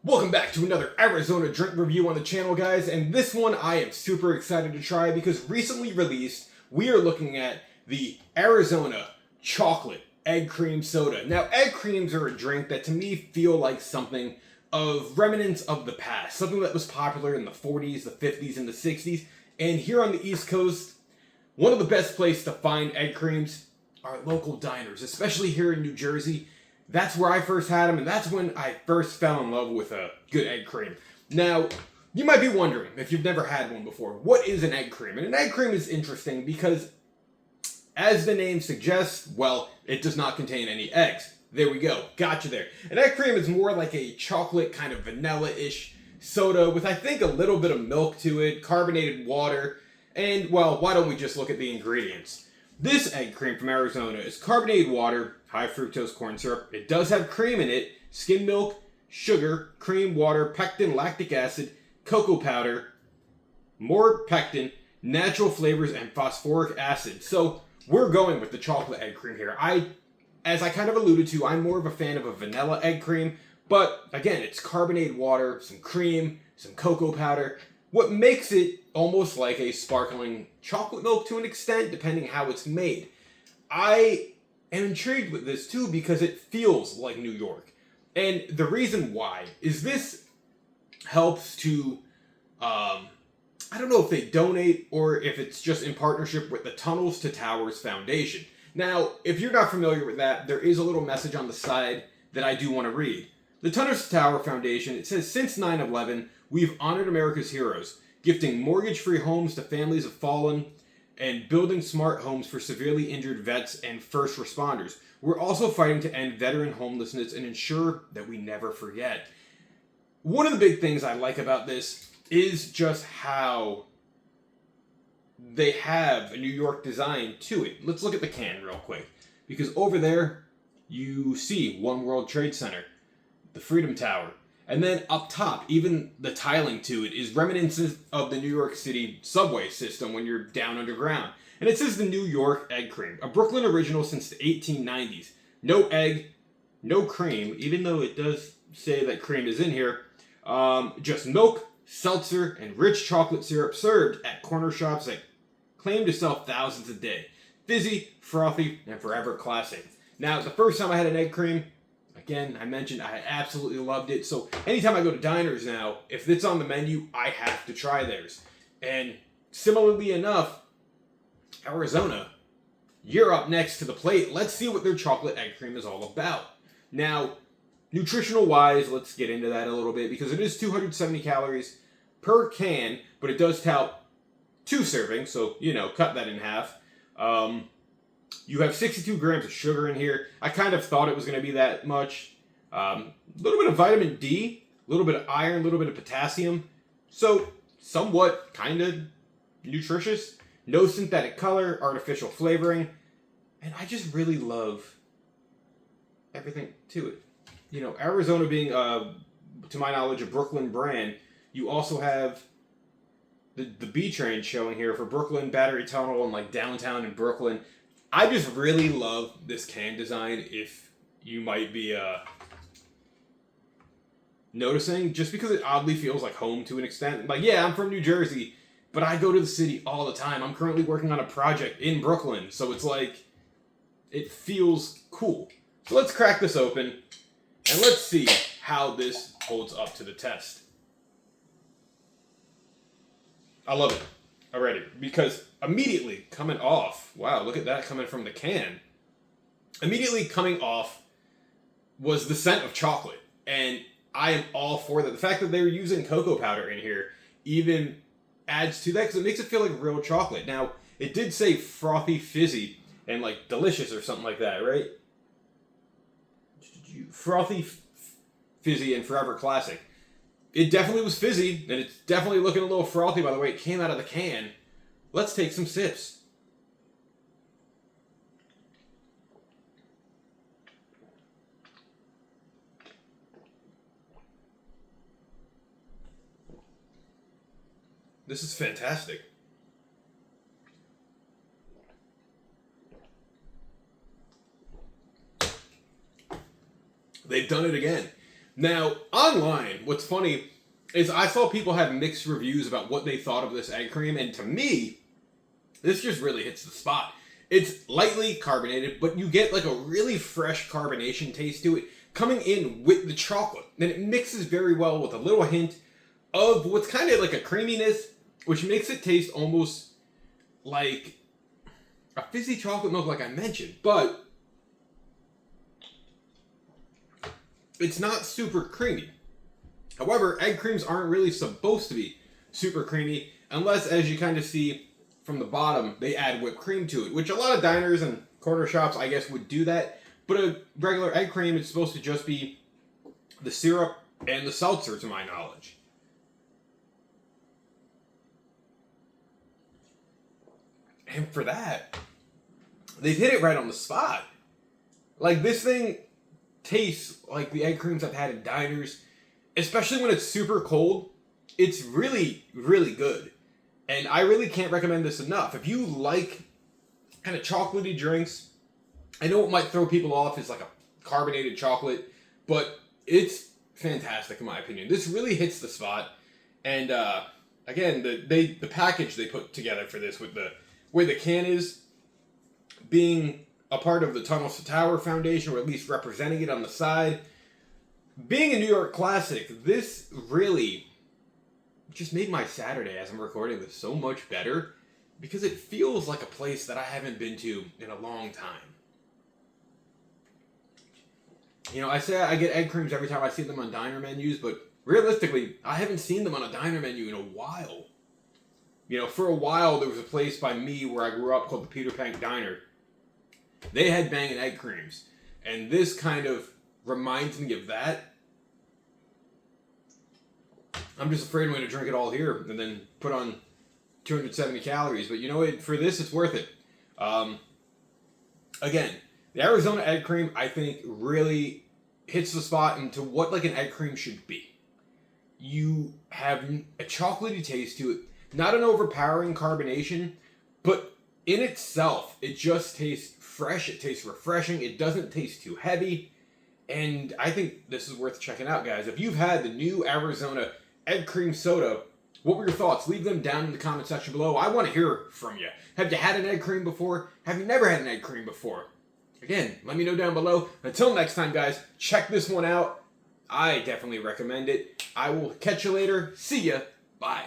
Welcome back to another Arizona drink review on the channel, guys, and this one I am super excited to try because recently released, we are looking at the Arizona chocolate egg cream soda. Now, egg creams are a drink that to me feel like something of remnants of the past, something that was popular in the 40s, the 50s, and the 60s, and here on the East Coast, one of the best places to find egg creams are local diners, especially here in New Jersey. That's where I first had them, and that's when I first fell in love with a good egg cream. Now, you might be wondering, if you've never had one before, what is an egg cream? And an egg cream is interesting because, as the name suggests, well, it does not contain any eggs. There we go. Gotcha there. An egg cream is more like a chocolate kind of vanilla-ish soda with, I think, a little bit of milk to it, carbonated water, and, well, why don't we just look at the ingredients? This egg cream from Arizona is carbonated water, high fructose corn syrup. It does have cream in it, skim milk, sugar, cream, water, pectin, lactic acid, cocoa powder, more pectin, natural flavors, and phosphoric acid. So we're going with the chocolate egg cream here. As I kind of alluded to, I'm more of a fan of a vanilla egg cream, but again, it's carbonated water, some cream, some cocoa powder. What makes it almost like a sparkling chocolate milk to an extent, depending how it's made. I am intrigued with this too because it feels like New York. And the reason why is this helps to, I don't know if they donate or if it's just in partnership with the Tunnels to Towers Foundation. Now, if you're not familiar with that, there is a little message on the side that I do want to read. The Tunnels to Tower Foundation, it says, since 9/11, we've honored America's heroes, gifting mortgage-free homes to families of fallen and building smart homes for severely injured vets and first responders. We're also fighting to end veteran homelessness and ensure that we never forget. One of the big things I like about this is just how they have a New York design to it. Let's look at the can real quick, because over there you see One World Trade Center, the Freedom Tower, and then up top, even the tiling to it is reminiscent of the New York City subway system when you're down underground. And it says the New York egg cream, a Brooklyn original since the 1890s. No egg, no cream, even though it does say that cream is in here. Just milk, seltzer, and rich chocolate syrup served at corner shops that claim to sell thousands a day. Fizzy, frothy, and forever classic. Now, the first time I had an egg cream, again, I mentioned I absolutely loved it. So anytime I go to diners now, if it's on the menu, I have to try theirs. And similarly enough, Arizona, you're up next to the plate. Let's see what their chocolate egg cream is all about. Now, nutritional wise, let's get into that a little bit because it is 270 calories per can, but it does tout 2 servings, so, cut that in half. You have 62 grams of sugar in here. I kind of thought it was going to be that much. A little bit of vitamin D, a little bit of iron, a little bit of potassium. So, somewhat kind of nutritious. No synthetic color, artificial flavoring. And I just really love everything to it. Arizona being, to my knowledge, a Brooklyn brand, you also have the B train showing here for Brooklyn, Battery Tunnel, and like downtown in Brooklyn. I just really love this can design, if you might be noticing, just because it oddly feels like home to an extent. Like, yeah, I'm from New Jersey, but I go to the city all the time. I'm currently working on a project in Brooklyn, so it's like, it feels cool. So let's crack this open, and let's see how this holds up to the test. I love it already, because immediately coming off, wow, look at that coming from the can. Immediately coming off was the scent of chocolate, and I am all for that. The fact that they're using cocoa powder in here even adds to that, because it makes it feel like real chocolate. Now, it did say frothy, fizzy, and like delicious or something like that, right? Frothy, fizzy, and forever classic. It definitely was fizzy, and it's definitely looking a little frothy by the way it came out of the can. Let's take some sips. This is fantastic. They've done it again. Now, online, what's funny is I saw people have mixed reviews about what they thought of this egg cream, and to me, this just really hits the spot. It's lightly carbonated, but you get like a really fresh carbonation taste to it coming in with the chocolate. And it mixes very well with a little hint of what's kind of like a creaminess, which makes it taste almost like a fizzy chocolate milk like I mentioned, but it's not super creamy. However, egg creams aren't really supposed to be super creamy unless, as you kind of see from the bottom, they add whipped cream to it, which a lot of diners and corner shops, I guess, would do that. But a regular egg cream is supposed to just be the syrup and the seltzer, to my knowledge. And for that, they've hit it right on the spot. Like, this thing tastes like the egg creams I've had in diners, especially when it's super cold. It's really, really good. And I really can't recommend this enough. If you like kind of chocolatey drinks, I know it might throw people off as like a carbonated chocolate, but it's fantastic in my opinion. This really hits the spot. And again, the package they put together for this with the where the can is being a part of the Tunnels to Tower Foundation, or at least representing it on the side. Being a New York classic, this really just made my Saturday as I'm recording this so much better, because it feels like a place that I haven't been to in a long time. You know, I say I get egg creams every time I see them on diner menus, but realistically, I haven't seen them on a diner menu in a while. You know, for a while, there was a place by me where I grew up called the Peter Pank Diner. They had banging egg creams, and this kind of reminds me of that. I'm just afraid I'm going to drink it all here and then put on 270 calories, but you know what? For this, it's worth it. Again, the Arizona egg cream, I think, really hits the spot into what like an egg cream should be. You have a chocolatey taste to it, not an overpowering carbonation, but in itself, it just tastes fresh, it tastes refreshing, it doesn't taste too heavy, and I think this is worth checking out, guys. If you've had the new Arizona egg cream soda, what were your thoughts? Leave them down in the comment section below. I want to hear from you. Have you had an egg cream before? Have you never had an egg cream before? Again, let me know down below. Until next time, guys, check this one out. I definitely recommend it. I will catch you later. See ya. Bye.